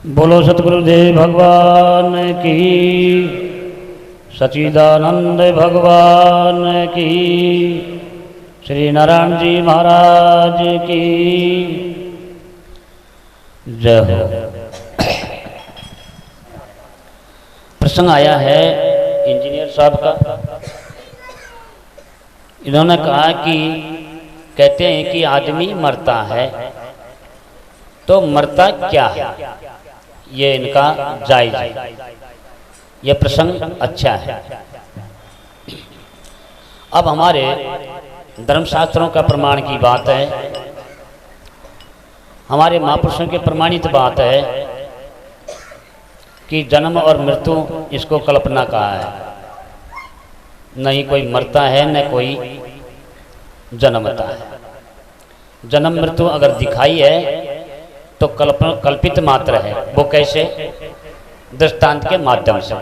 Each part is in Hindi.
बोलो सतगुरुदेव भगवान की, सच्चिदानंद भगवान की, श्री नारायण जी महाराज की जय हो। प्रसंग आया है इंजीनियर साहब का। इन्होंने कहा कि कहते हैं कि आदमी मरता है तो मरता क्या है, ये इनका जायज है। यह प्रसंग अच्छा है। अब हमारे धर्मशास्त्रों का प्रमाण की बात है, हमारे महापुरुषों के प्रमाणित बात है कि जन्म और मृत्यु इसको कल्पना कहा है। नहीं कोई मरता है न कोई जन्मता है। जन्म मृत्यु अगर दिखाई है तो कल्पित मात्र है। वो कैसे? दृष्टांत के माध्यम से।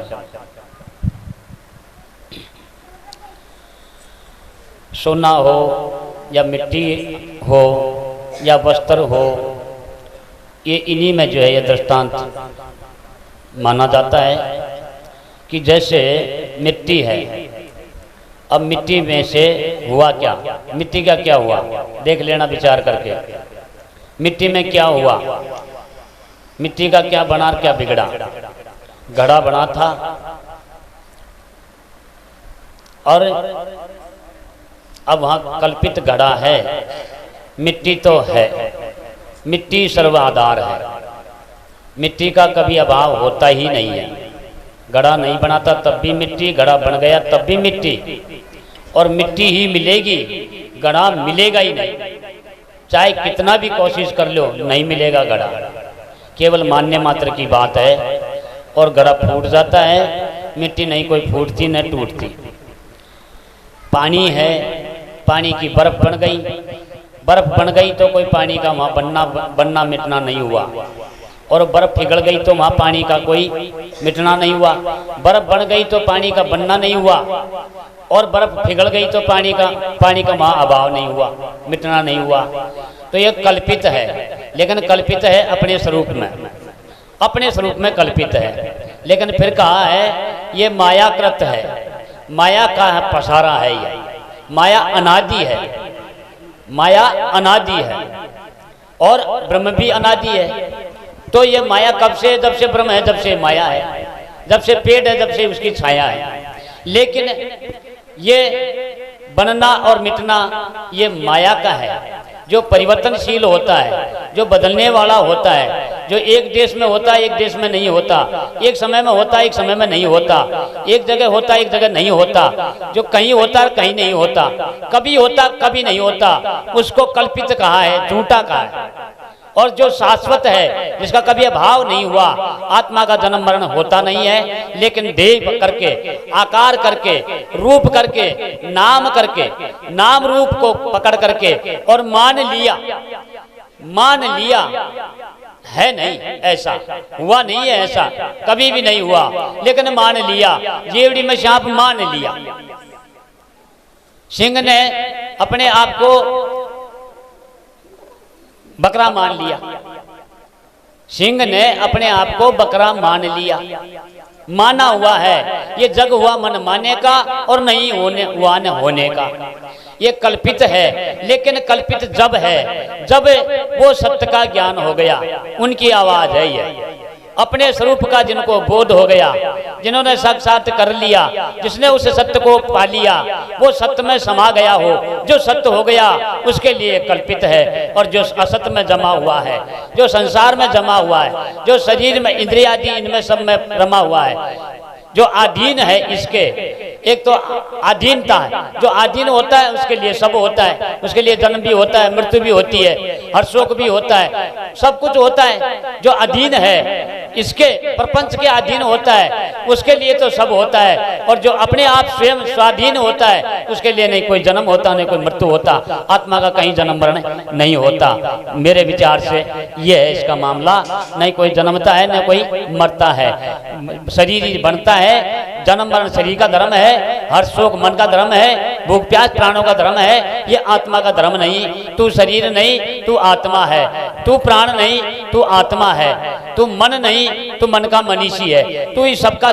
सोना हो या मिट्टी हो या वस्त्र हो, ये इन्हीं में जो है ये दृष्टांत माना जाता है कि जैसे मिट्टी है। अब मिट्टी में से हुआ क्या? मिट्टी का क्या हुआ देख लेना विचार करके। मिट्टी में क्या हुआ? मिट्टी का क्या बना क्या बिगड़ा? घड़ा बना था और अब वहाँ कल्पित घड़ा है। मिट्टी तो है, मिट्टी सर्वाधार है। मिट्टी का कभी अभाव होता ही नहीं है। घड़ा नहीं बनाता तब भी मिट्टी, घड़ा बन गया तब भी मिट्टी, और मिट्टी ही मिलेगी, घड़ा मिलेगा ही नहीं। चाहे कितना भी कोशिश कर लो नहीं मिलेगा घड़ा। केवल मानने मात्र की बात है। और घड़ा फूट जाता है, मिट्टी नहीं कोई फूटती न टूटती। पानी है, पानी की बर्फ बन गई। बर्फ बन गई तो कोई पानी का वहाँ बनना मिटना नहीं हुआ। और बर्फ पिघल गई तो वहाँ पानी का कोई मिटना नहीं हुआ। बर्फ बन गई तो पानी का बनना नहीं हुआ। और बर्फ पिघल गई तो पानी का वहाँ अभाव नहीं हुआ, मिटना नहीं हुआ। तो यह कल्पित है, लेकिन कल्पित है अपने स्वरूप में। अपने स्वरूप में कल्पित है, लेकिन फिर कहा है ये मायाकृत है। माया का पसारा है। ये माया अनादि है। माया अनादि है और ब्रह्म भी अनादि है। तो ये माया कब से? जब से ब्रह्म है, जब से माया है। जब से पेड़ है, जब से उसकी छाया है। लेकिन ये बनना और मिटना ये माया का है, जो परिवर्तनशील होता है, जो बदलने वाला होता है, जो एक देश में होता है एक देश में नहीं होता, एक समय में होता है एक समय में नहीं होता, एक जगह होता है एक जगह नहीं होता, जो कहीं होता है कहीं नहीं होता, कभी होता कभी नहीं होता, उसको कल्पित कहा है, झूठा कहा है। और जो शाश्वत है, जिसका कभी अभाव नहीं हुआ, आत्मा का जन्म मरण होता नहीं है, लेकिन देह करके, आकार करके, रूप करके, नाम करके, नाम रूप को पकड़ करके और मान लिया है। नहीं ऐसा हुआ नहीं है, ऐसा कभी भी नहीं हुआ, लेकिन मान लिया। जेवड़ी में सांप मान लिया। सिंह ने अपने आप को बकरा मान लिया। सिंह ने अपने आप को बकरा मान लिया। माना हुआ है। ये जग हुआ मन माने का और नहीं हुआ न होने का। ये कल्पित है, लेकिन कल्पित जब है जब वो सत्य का ज्ञान हो गया। उनकी आवाज है ये। अपने स्वरूप का जिनको बोध हो गया, जिन्होंने साक्षात कर लिया, जिसने उस सत्य को पा लिया, वो सत्य में समा गया हो, जो सत्य हो गया उसके लिए कल्पित है। और जो असत्य में जमा हुआ है, जो संसार में जमा हुआ है, जो शरीर में इंद्रियादि इनमें सब में रमा हुआ है, जो अधीन है इसके, एक तो अधीनता है। जो अधीन होता है उसके लिए सब होता है, उसके लिए जन्म भी होता है, मृत्यु भी होती है, हर्षोक भी होता है, सब कुछ होता है। जो अधीन है इसके प्रपंच के अधीन होता है, उसके लिए तो सब होता है। और जो अपने आप स्वयं स्वाधीन होता है, उसके लिए नहीं कोई जन्म होता नहीं कोई मृत्यु होता। आत्मा का कहीं जन्म मरण नहीं होता। मेरे विचार से ये है इसका मामला। नहीं कोई जन्मता है न कोई मरता है। शरीर बनता है, जन्म मरण शरीर का धर्म है, हर्ष शोक मन का धर्म है, भूख प्यास प्राणों का धर्म है, ये आत्मा का धर्म नहीं। तू शरीर नहीं, तू आत्मा है। तू प्राण नहीं, तू आत्मा है। तू मन नहीं, तू मन का मनीषी है। तू इस सबका